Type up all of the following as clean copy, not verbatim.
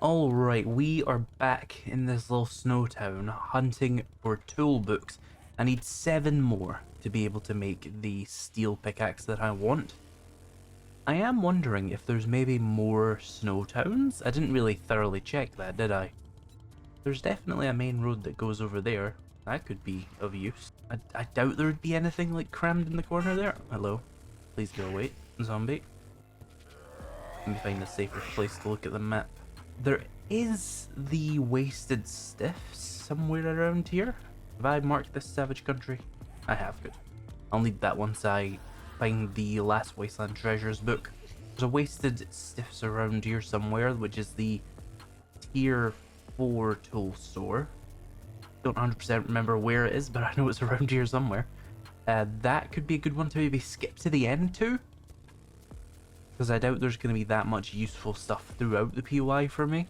Alright, we are back in this little snow town hunting for tool books. I need 7 more to be able to make the steel pickaxe that I want. I am wondering if there's maybe more snow towns. I didn't really thoroughly check that, did I? There's definitely a main road that goes over there. That could be of use. I doubt there would be anything like crammed in the corner there. Hello. Please go away, zombie. Let me find a safer place to look at the map. There is the Wasted Stiffs somewhere around here. Have I marked this savage country? I have, good. I'll need that once I find the last Wasteland Treasures book. There's a Wasted Stiffs around here somewhere, which is the tier 4 tool store. Don't 100% remember where it is, but I know it's around here somewhere. That could be a good one to maybe skip to the end to, because I doubt there's going to be that much useful stuff throughout the POI for me.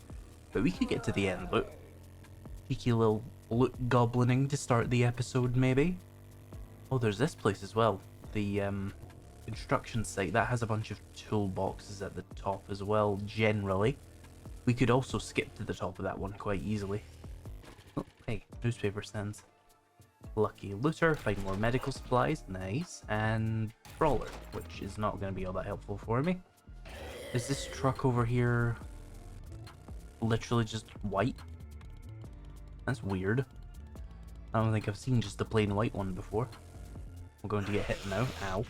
But we could get to the end. Look, cheeky little loot goblining to start the episode, maybe. Oh, there's this place as well. The construction site that has a bunch of toolboxes at the top as well. Generally, we could also skip to the top of that one quite easily. Oh, hey, newspaper stands. Lucky looter, find more medical supplies, nice, and brawler, which is not going to be all that helpful for me. Is this truck over here literally just white? That's weird. I don't think I've seen just the plain white one before. I'm going to get hit now. Ow.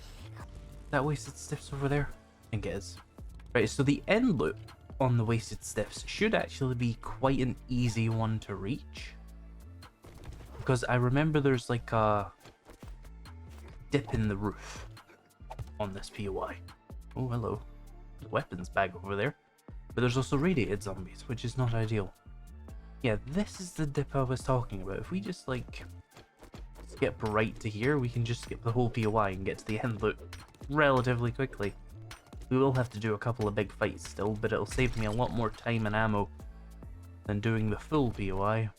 That Wasted Stiffs over there? I think it is. Right, so the end loop on the Wasted Stiffs should actually be quite an easy one to reach. Because I remember there's like a dip in the roof on this POI. Oh, hello. There's a weapons bag over there. But there's also radiated zombies, which is not ideal. Yeah, this is the dip I was talking about. If we just like skip right to here, we can just skip the whole POI and get to the end loop relatively quickly. We will have to do a couple of big fights still, but it'll save me a lot more time and ammo than doing the full POI.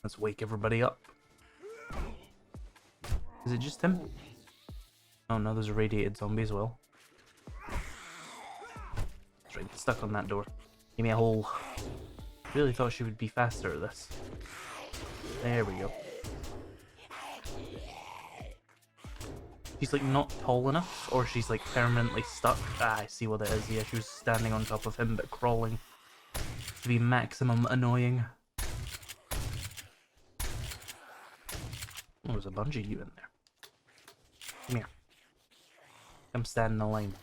Let's wake everybody up. Is it just him? Oh no, there's a radiated zombie as well. That's right, get stuck on that door. Give me a hole. Really thought she would be faster at this. There we go. She's like not tall enough, or she's like permanently stuck. Ah, I see what it is. Yeah, she was standing on top of him but crawling to be maximum annoying. Oh, there's a bunch of you in there. Come here. Come stand in the line.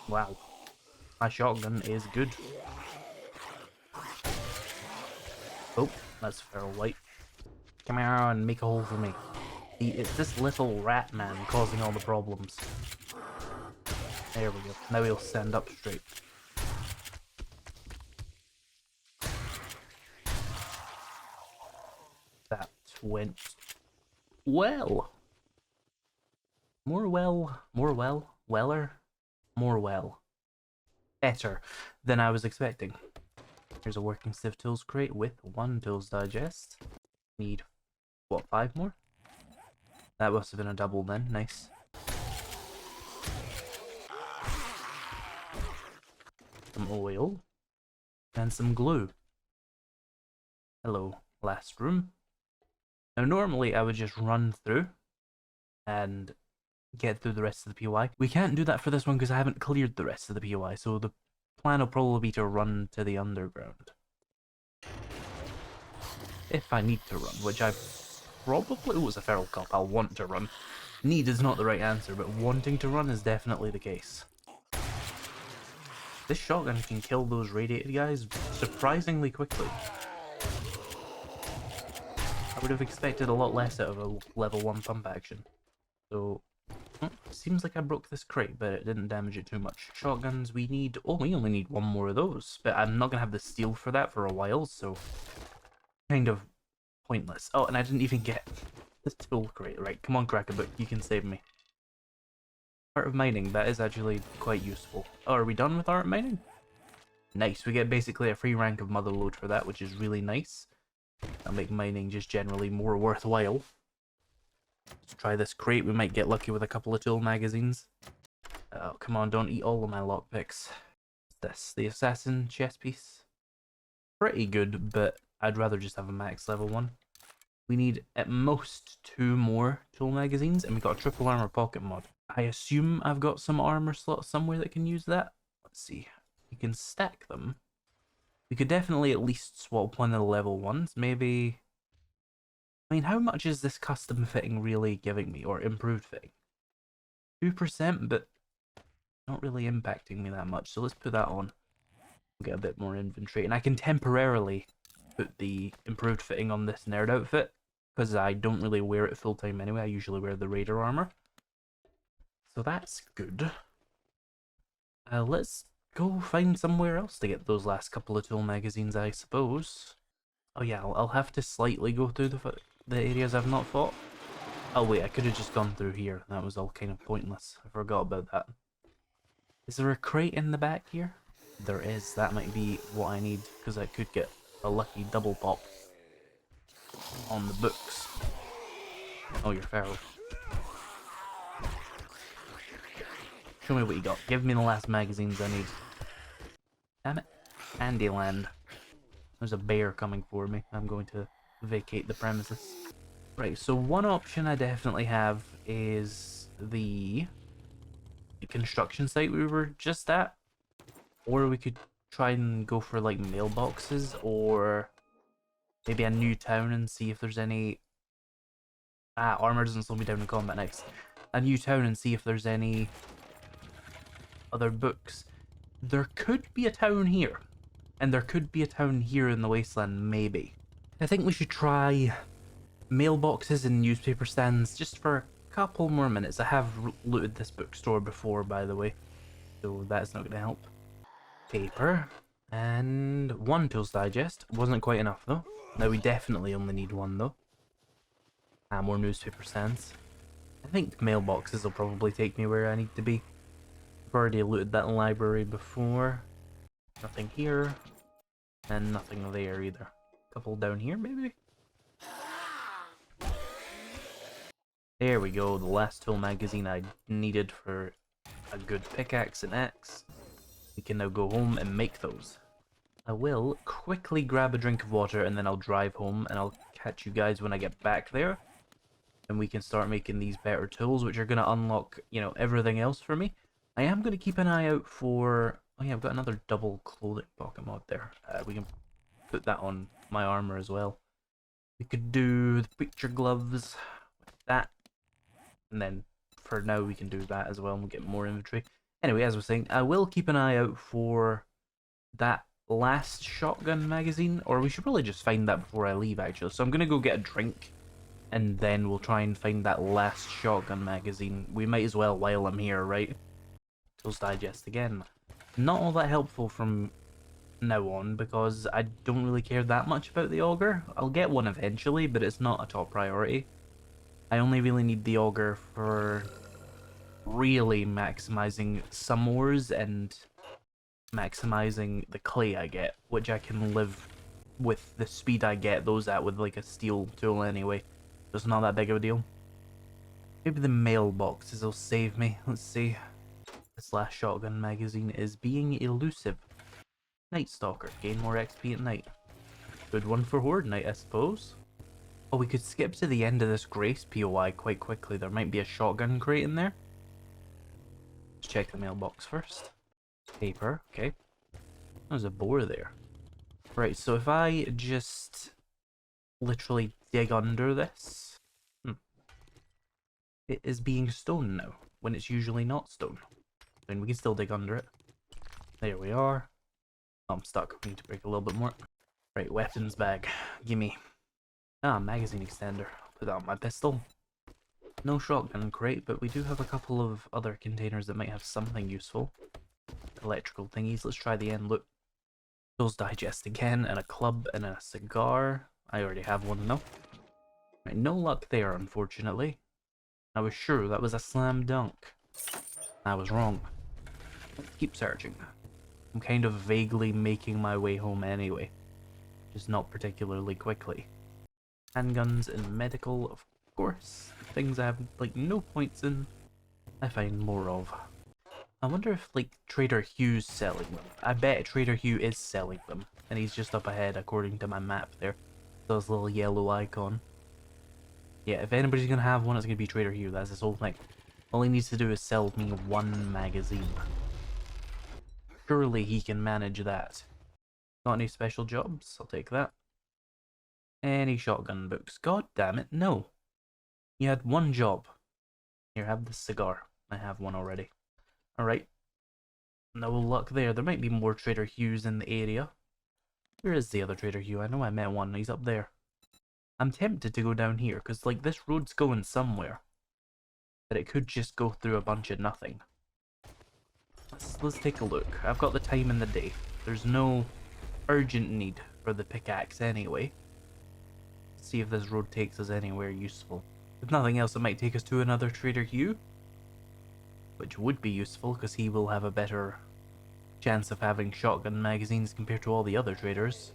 Wow. My shotgun is good. Oh, that's feral white. Come here and make a hole for me. It's this little rat man causing all the problems. There we go. Now he'll stand up straight. That went well. More better than I was expecting. Here's a working Civ Tools crate with 1 Tools Digest. Need, what, 5 more? That must have been a double then, nice. Some oil. And some glue. Hello, last room. Now normally I would just run through and get through the rest of the POI. We can't do that for this one because I haven't cleared the rest of the POI, so the plan will probably be to run to the underground. If I need to run, which I probably... Oh, it's a feral cop, I'll want to run. Need is not the right answer, but wanting to run is definitely the case. This shotgun can kill those radiated guys surprisingly quickly. I would have expected a lot less out of a level 1 pump action. So, seems like I broke this crate, but it didn't damage it too much. Shotguns, we need... Oh, we only need 1 more of those. But I'm not going to have the steel for that for a while, so... kind of pointless. Oh, and I didn't even get the tool crate. Right, come on, Crackerbook, you can save me. Art of Mining, that is actually quite useful. Oh, are we done with Art of Mining? Nice, we get basically a free rank of Motherload for that, which is really nice. That'll make mining just generally more worthwhile. Let's try this crate, we might get lucky with a couple of tool magazines. Oh, come on, don't eat all of my lockpicks. This, the assassin chest piece. Pretty good, but I'd rather just have a max level one. We need at most 2 more tool magazines, and we got a triple armor pocket mod. I assume I've got some armor slots somewhere that can use that. Let's see. We can stack them. We could definitely at least swap one of the level ones. Maybe. I mean, how much is this custom fitting really giving me, or improved fitting? 2%, but not really impacting me that much. So let's put that on. Get a bit more inventory, and I can temporarily put the improved fitting on this nerd outfit because I don't really wear it full time anyway. I usually wear the raider armor, so that's good. Let's go find somewhere else to get those last couple of tool magazines, I suppose. Oh yeah, I'll have to slightly go through the areas I've not fought. Oh wait, I could have just gone through here. That was all kind of pointless. I forgot about that. Is there a crate in the back here? There is. That might be what I need, because I could get a lucky double pop on the books. Oh, you're feral. Show me what you got. Give me the last magazines I need. Damn it. Candyland. There's a bear coming for me. I'm going to vacate the premises. Right, so one option I definitely have is the construction site we were just at. Or we could try and go for like mailboxes, or maybe a new town and see if there's any... Ah, armor doesn't slow me down in combat, nice. A new town and see if there's any other books. There could be a town here, and there could be a town here in the wasteland, maybe. I think we should try mailboxes and newspaper stands just for a couple more minutes. I have looted this bookstore before, by the way, so that's not going to help. Paper, and 1 tools digest. Wasn't quite enough, though. Now we definitely only need 1, though. And more newspaper stands. I think mailboxes will probably take me where I need to be. I've already looted that library before. Nothing here. And nothing there either. Couple down here, maybe? There we go, the last tool magazine I needed for a good pickaxe and axe. We can now go home and make those. I will quickly grab a drink of water and then I'll drive home, and I'll catch you guys when I get back there. And we can start making these better tools, which are going to unlock, you know, everything else for me. I am going to keep an eye out for... Oh yeah, I've got another double clothing pocket mod there. We can put that on my armor as well. We could do the preacher gloves with that. And then for now we can do that as well and we'll get more inventory. Anyway, as I was saying, I will keep an eye out for that last shotgun magazine, or we should probably just find that before I leave actually. So I'm going to go get a drink and then we'll try and find that last shotgun magazine. We might as well while I'm here, right? Tools digest again. Not all that helpful from now on because I don't really care that much about the auger. I'll get one eventually, but it's not a top priority. I only really need the auger for really maximizing some ores and maximizing the clay I get, which I can live with the speed I get those at with like a steel tool anyway. So it's not that big of a deal. Maybe the mailboxes will save me. Let's see. This last shotgun magazine is being elusive. Night Stalker, gain more XP at night. Good one for Horde Night, I suppose. Oh, we could skip to the end of this Grace POI quite quickly. There might be a shotgun crate in there. Let's check the mailbox first. Paper, okay. There's a boar there. Right, so if I just literally dig under this... It is being stone now, when it's usually not stone. I mean, we can still dig under it. There we are. Oh, I'm stuck. We need to break a little bit more. Right, weapons bag. Gimme. Ah, magazine extender. Put that on my pistol. No shotgun crate, but we do have a couple of other containers that might have something useful. Electrical thingies. Let's try the end. Look. Those digest again, and a club and a cigar. I already have one though. Right, no luck there, unfortunately. I was sure that was a slam dunk. I was wrong. Let's keep searching. I'm kind of vaguely making my way home anyway. Just not particularly quickly. Handguns and medical, of course. Things I have, like, no points in, I find more of. I wonder if, like, Trader Hugh's selling them. I bet Trader Hugh is selling them. And he's just up ahead according to my map there. Those little yellow icon. Yeah, if anybody's gonna have one, it's gonna be Trader Hugh. That's his whole thing. All he needs to do is sell me one magazine. Surely he can manage that. Got any special jobs? I'll take that. Any shotgun books? God damn it, no. You had one job. Here, have this cigar. I have one already. Alright. No luck there. There might be more Trader Hugh's in the area. Where is the other Trader Hugh? I know I met one. He's up there. I'm tempted to go down here, because, like, this road's going somewhere. But it could just go through a bunch of nothing. Let's take a look. I've got the time in the day. There's no urgent need for the pickaxe anyway. Let's see if this road takes us anywhere useful. If nothing else, it might take us to another Trader Hugh. Which would be useful, because he will have a better chance of having shotgun magazines compared to all the other traders.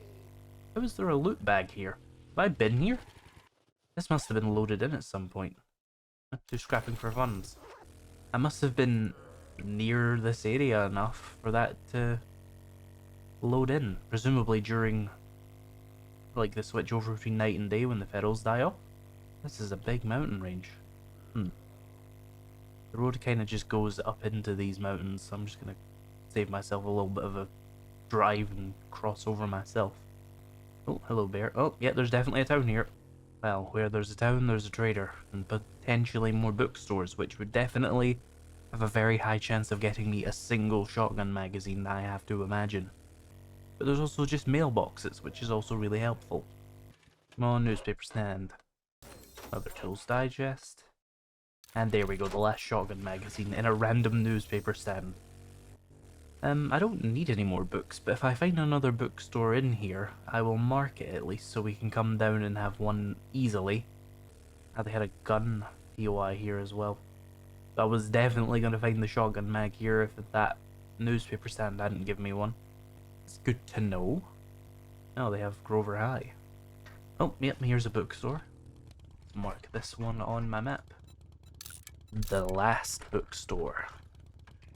How is there a loot bag here? Have I been here? This must have been loaded in at some point. To scrapping for funds. I must have been near this area enough for that to load in. Presumably during, like, the switch over between night and day when the ferals die off. This is a big mountain range. The road kind of just goes up into these mountains, so I'm just going to save myself a little bit of a drive and cross over myself. Oh, hello bear. Oh, yeah, there's definitely a town here. Well, where there's a town, there's a trader, and potentially more bookstores, which would definitely have a very high chance of getting me a single shotgun magazine, I have to imagine. But there's also just mailboxes, which is also really helpful. Come on, newspaper stand. Other tools digest. And there we go, the last shotgun magazine in a random newspaper stand. I don't need any more books, but if I find another bookstore in here, I will mark it at least so we can come down and have one easily. They had a gun POI here as well. So I was definitely going to find the shotgun mag here if that newspaper stand hadn't given me one. It's good to know. Oh, they have Grover High. Oh, yep, here's a bookstore. Mark this one on my map. The last bookstore.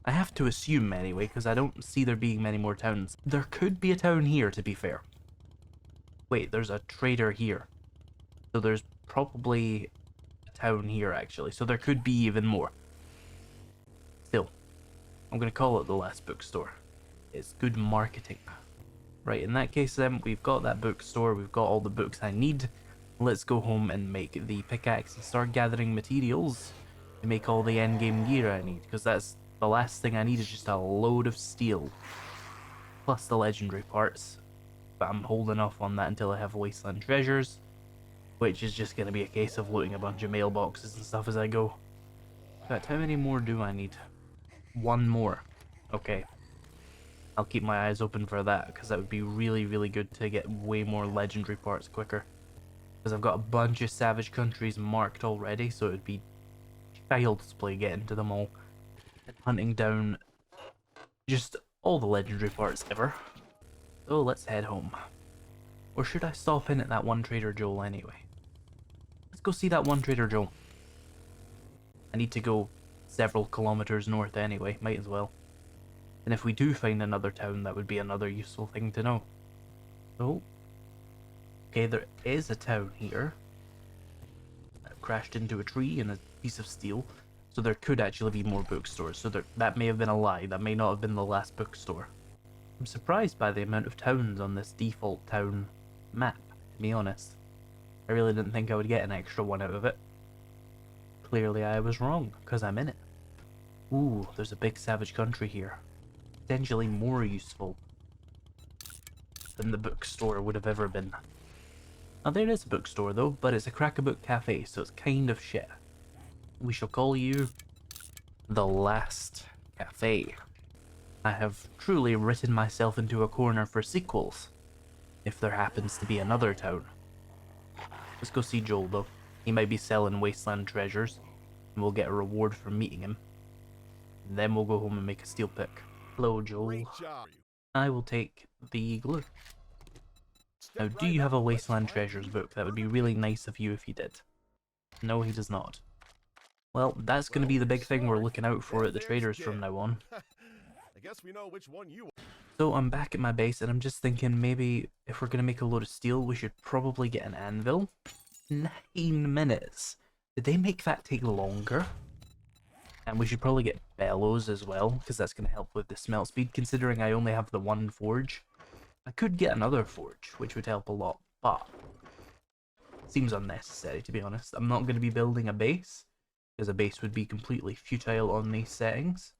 I have to assume anyway, because I don't see there being many more towns. There could be a town here, to be fair. Wait, there's a trader here. So there's probably a town here, actually. So there could be even more. Still, I'm going to call it the last bookstore. It's good marketing. Right, in that case then, we've got that bookstore, we've got all the books I need. Let's go home and make the pickaxe and start gathering materials to make all the endgame gear I need, because that's the last thing I need is just a load of steel. Plus the legendary parts. But I'm holding off on that until I have wasteland treasures, which is just going to be a case of looting a bunch of mailboxes and stuff as I go. But how many more do I need? One more. Okay. I'll keep my eyes open for that, because that would be really, really good to get way more legendary parts quicker. Because I've got a bunch of savage countries marked already, so it would be child's play getting to them all. And hunting down just all the legendary parts ever. So let's head home. Or should I stop in at that one Trader Joel anyway? Let's go see that one Trader Joel. I need to go several kilometers north anyway, might as well. And if we do find another town, that would be another useful thing to know. So, okay, there is a town here. That crashed into a tree and a piece of steel. So there could actually be more bookstores. So that may have been a lie. That may not have been the last bookstore. I'm surprised by the amount of towns on this default town map, to be honest. I really didn't think I would get an extra one out of it. Clearly I was wrong, because I'm in it. Ooh, there's a big savage country here. Potentially more useful than the bookstore would have ever been. Now there is a bookstore though, but it's a crack-a-book cafe, so it's kind of shit. We shall call you the Last Cafe. I have truly written myself into a corner for sequels, if there happens to be another town. Let's go see Joel though. He might be selling wasteland treasures, and we'll get a reward for meeting him. And then we'll go home and make a steel pick. Hello Joel. I will take the glue. Now, do you have a wasteland treasures book? That would be really nice of you if you did. No, he does not. Well, that's going to be the big thing we're looking out for at the There's traders Jim. from now on. I guess we know which one you are. So I'm back at my base, and I'm just thinking maybe if we're going to make a load of steel, we should probably get an anvil. 9 minutes. Did they make that take longer? And we should probably get bellows as well, because that's going to help with the smelt speed, considering I only have the one forge. I could get another forge, which would help a lot, but seems unnecessary, to be honest. I'm not going to be building a base, because a base would be completely futile on these settings.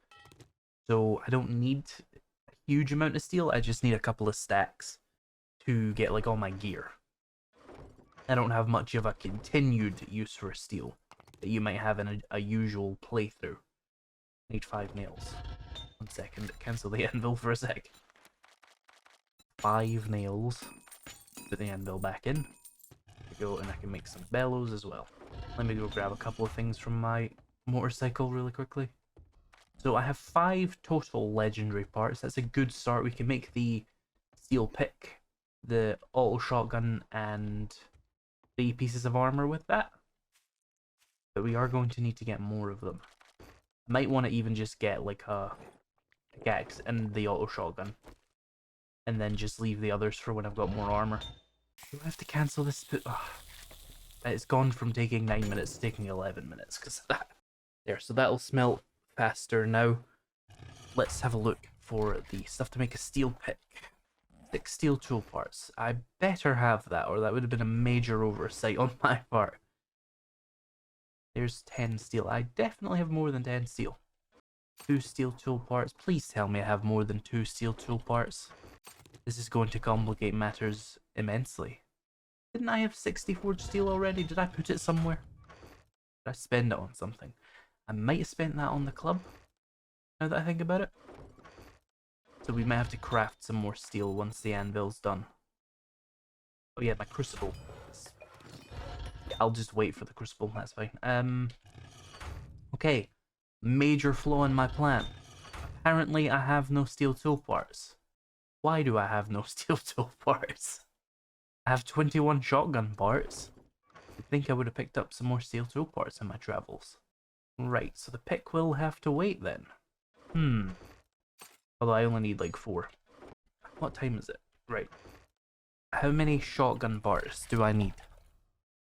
So I don't need a huge amount of steel, I just need a couple of stacks to get like all my gear. I don't have much of a continued use for steel that you might have in a usual playthrough. Need 5 nails. 1 second, cancel the anvil for a sec. 5 nails. Put the anvil back in. There we go, and I can make some bellows as well. Let me go grab a couple of things from my motorcycle really quickly. So I have 5 total legendary parts. That's a good start. We can make the steel pick, the auto shotgun, and 3 pieces of armor with that. But we are going to need to get more of them. I might want to even just get like a pickaxe and the auto shotgun. And then just leave the others for when I've got more armor. Do I have to cancel this? It's gone from taking 9 minutes to taking 11 minutes because of that. There, so that'll smelt faster now. Let's have a look for the stuff to make a steel pick. 6 steel tool parts. I better have that, or that would have been a major oversight on my part. There's 10 steel. I definitely have more than 10 steel. 2 steel tool parts. Please tell me I have more than 2 steel tool parts. This is going to complicate matters immensely. Didn't I have 60 forged steel already? Did I put it somewhere? Did I spend it on something? I might have spent that on the club, now that I think about it. So we might have to craft some more steel once the anvil's done. Oh yeah, my crucible. Yeah, I'll just wait for the crucible, that's fine. Okay. Major flaw in my plan. Apparently I have no steel tool parts. Why do I have no steel tool parts? I have 21 shotgun parts. I think I would have picked up some more steel tool parts in my travels. Right, so the pick will have to wait then. Although I only need like 4. What time is it? Right. How many shotgun parts do I need?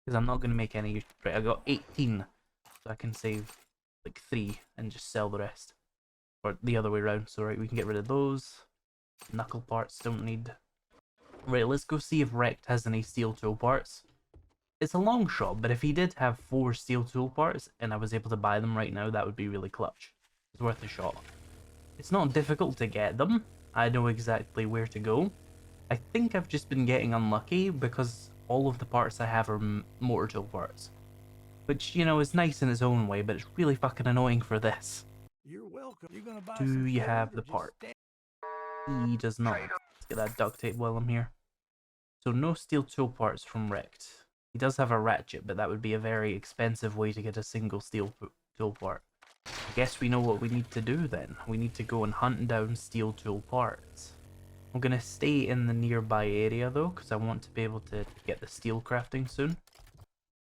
Because I'm not going to make any... Right, I got 18. So I can save like 3 and just sell the rest. Or the other way around. So right, we can get rid of those. Knuckle parts don't need. Right, let's go see if Rect has any steel tool parts. It's a long shot, but if he did have 4 steel tool parts and I was able to buy them right now, that would be really clutch. It's worth a shot. It's not difficult to get them. I know exactly where to go. I think I've just been getting unlucky because all of the parts I have are motor tool parts. Which, you know, is nice in its own way, but it's really fucking annoying for this. You're welcome. You're gonna buy Do you have the part? He does not. Let's get that duct tape while I'm here. So no steel tool parts from Rect. He does have a ratchet, but that would be a very expensive way to get a single steel tool part. I guess we know what we need to do then. We need to go and hunt down steel tool parts. I'm going to stay in the nearby area though, because I want to be able to get the steel crafting soon.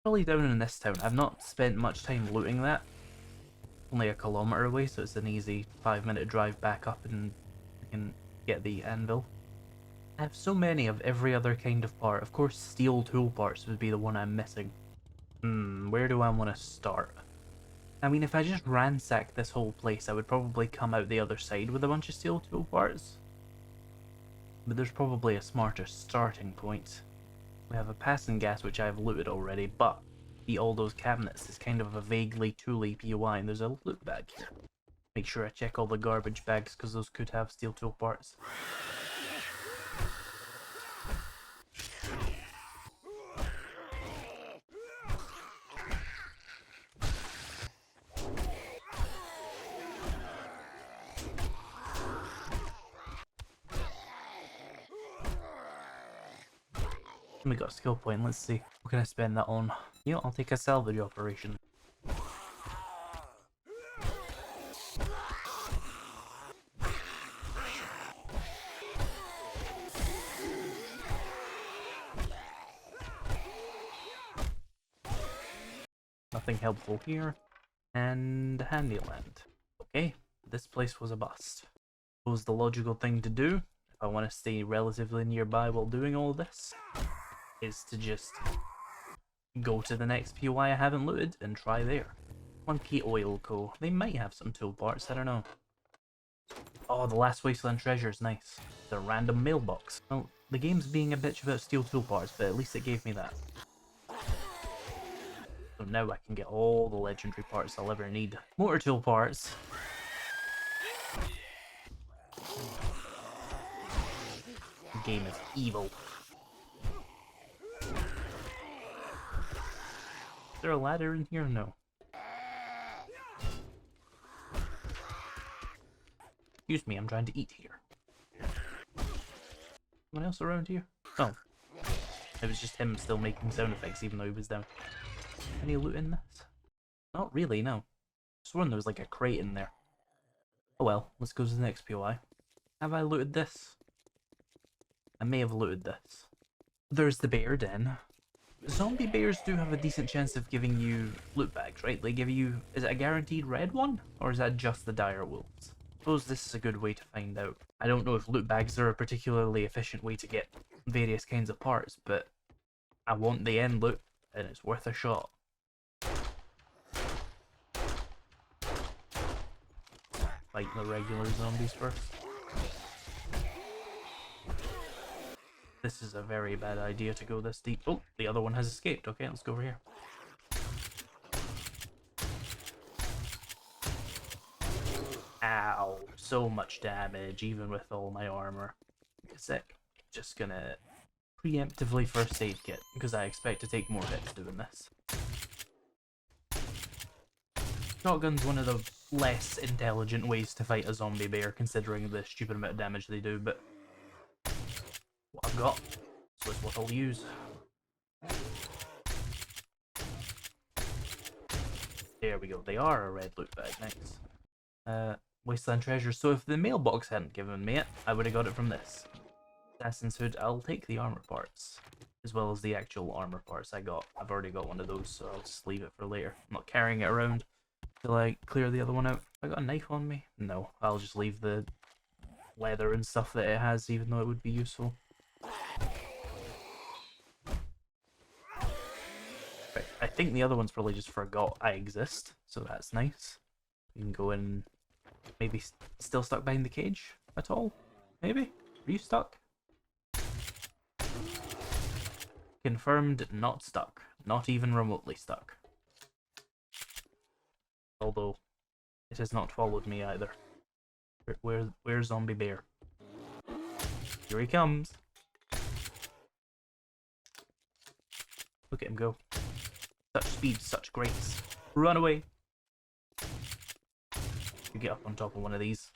Probably down in this town. I've not spent much time looting that. Only a kilometer away, so it's an easy 5-minute drive back up and we can get the anvil. I have so many of every other kind of part. Of course, steel tool parts would be the one I'm missing. Where do I want to start? I mean, if I just ransacked this whole place, I would probably come out the other side with a bunch of steel tool parts. But there's probably a smarter starting point. We have a passing gas, which I've looted already, but all those cabinets is kind of a vaguely tooly POI, and there's a loot bag here. Make sure I check all the garbage bags, because those could have steel tool parts. We got a skill point, let's see. What can I spend that on? You know, I'll take a salvage operation. Nothing helpful here. And Handyland. Okay, this place was a bust. What was the logical thing to do, if I want to stay relatively nearby while doing all this, is to just go to the next POI I haven't looted and try there. Monkey Oil Co. They might have some tool parts, I don't know. Oh, the Last Wasteland treasure is nice. The random mailbox. Well, the game's being a bitch about steel tool parts, but at least it gave me that. So now I can get all the legendary parts I'll ever need. Motor tool parts. The game is evil. Is there a ladder in here? No. Excuse me, I'm trying to eat here. Anyone else around here? Oh. It was just him still making sound effects even though he was down. Any loot in this? Not really, no. I sworn there was like a crate in there. Oh well, let's go to the next POI. Have I looted this? I may have looted this. There's the bear den. Zombie bears do have a decent chance of giving you loot bags, right? They give you... Is it a guaranteed red one? Or is that just the dire wolves? I suppose this is a good way to find out. I don't know if loot bags are a particularly efficient way to get various kinds of parts, but I want the end loot, and it's worth a shot. Fight the regular zombies first. This is a very bad idea to go this deep. Oh, the other one has escaped. Okay, let's go over here. Ow, so much damage, even with all my armor. Sick. Just gonna preemptively first aid kit, because I expect to take more hits doing this. Shotgun's one of the less intelligent ways to fight a zombie bear, considering the stupid amount of damage they do, but what I've got, so it's what I'll use. There we go, they are a red loot bag, nice. Wasteland treasure, so if the mailbox hadn't given me it, I would have got it from this. Assassin's Hood, I'll take the armor parts, as well as the actual armor parts I got. I've already got one of those, so I'll just leave it for later. I'm not carrying it around till I clear the other one out. Have I got a knife on me? No, I'll just leave the leather and stuff that it has, even though it would be useful. Right, I think the other ones probably just forgot I exist, so that's nice. You can go in, maybe still stuck behind the cage at all? Maybe? Are you stuck? Confirmed not stuck. Not even remotely stuck. Although, it has not followed me either. Where's Zombie Bear? Here he comes. Look at him go. Such speed, such grace. Run away. You get up on top of one of these.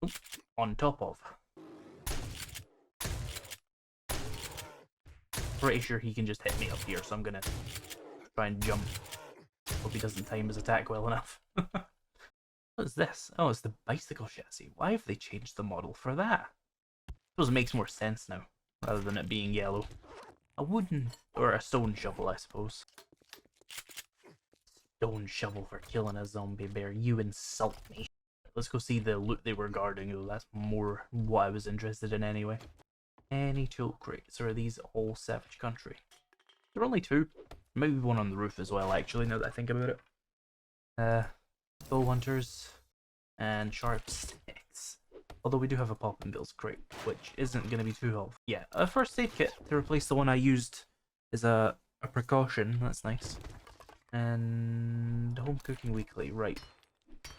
Oop, on top of. Pretty sure he can just hit me up here, so I'm gonna try and jump. Hope he doesn't time his attack well enough. What is this? Oh, it's the bicycle chassis. Why have they changed the model for that? I suppose it makes more sense now, rather than it being yellow. A wooden, or a stone shovel, I suppose. Stone shovel for killing a zombie bear. You insult me. Let's go see the loot they were guarding. Oh, that's more what I was interested in anyway. Any tool crates, or are these all Savage Country? There are only two. Maybe one on the roof as well, actually, now that I think about it. Bow hunters and sharp sticks. Although we do have a pop and bills crate, which isn't going to be too helpful. Yeah, a first aid kit to replace the one I used is a precaution. That's nice. And home cooking weekly, right.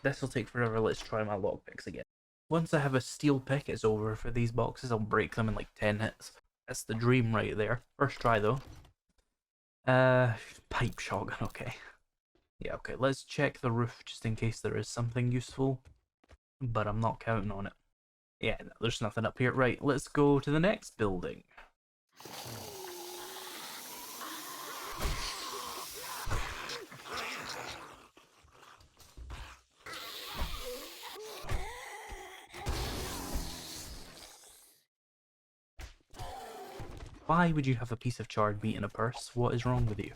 This will take forever. Let's try my lockpicks again. Once I have a steel pick, it's over for these boxes. I'll break them in like 10 hits. That's the dream right there. First try though. Pipe shotgun, okay. Yeah, okay, let's check the roof just in case there is something useful. But I'm not counting on it. Yeah, no, there's nothing up here. Right, let's go to the next building. Why would you have a piece of charred meat in a purse? What is wrong with you?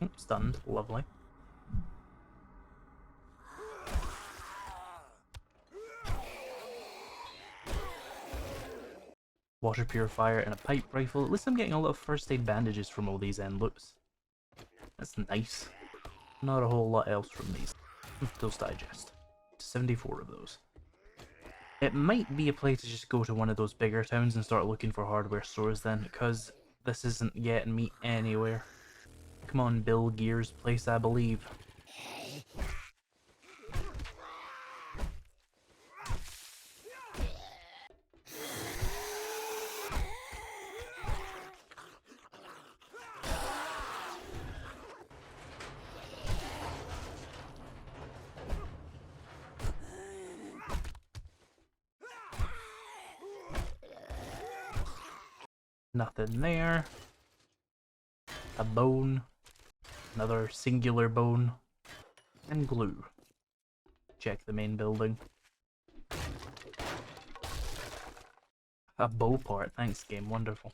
Oh, stunned. Lovely. Water purifier and a pipe rifle. At least I'm getting a lot of first aid bandages from all these end loops. That's nice. Not a whole lot else from these. Those digest. 74 of those. It might be a play to just go to one of those bigger towns and start looking for hardware stores then, because this isn't getting me anywhere. Come on, Bill Gear's place, I believe. Nothing there. A bone. Another singular bone. And glue. Check the main building. A bow part. Thanks, game. Wonderful.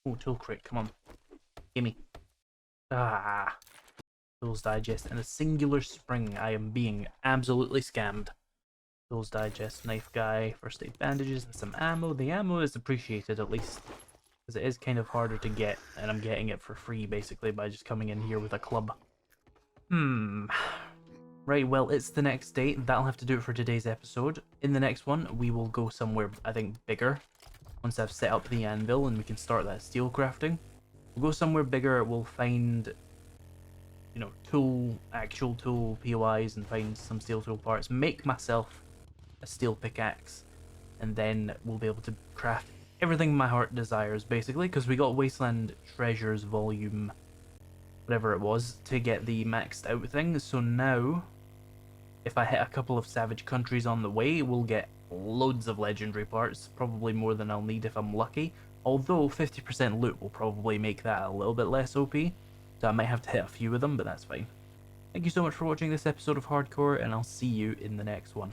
Oh, tool crate, come on. Gimme. Ah. Tools digest and a singular spring. I am being absolutely scammed. Tools digest, knife guy, first aid bandages, and some ammo. The ammo is appreciated at least, because it is kind of harder to get, and I'm getting it for free basically by just coming in here with a club. Right, well, it's the next day. That'll have to do it for today's episode. In the next one, we will go somewhere, I think, bigger. Once I've set up the anvil and we can start that steel crafting. We'll go somewhere bigger, we'll find, you know, actual tool POIs and find some steel tool parts. Make myself a steel pickaxe. And then we'll be able to craft everything my heart desires, basically. Because we got Wasteland Treasures Volume, whatever it was, to get the maxed out thing. So now, if I hit a couple of savage countries on the way, we'll get loads of legendary parts, probably more than I'll need if I'm lucky, although 50% loot will probably make that a little bit less OP, so I might have to hit a few of them, but that's fine. Thank you so much for watching this episode of Hardcore, and I'll see you in the next one.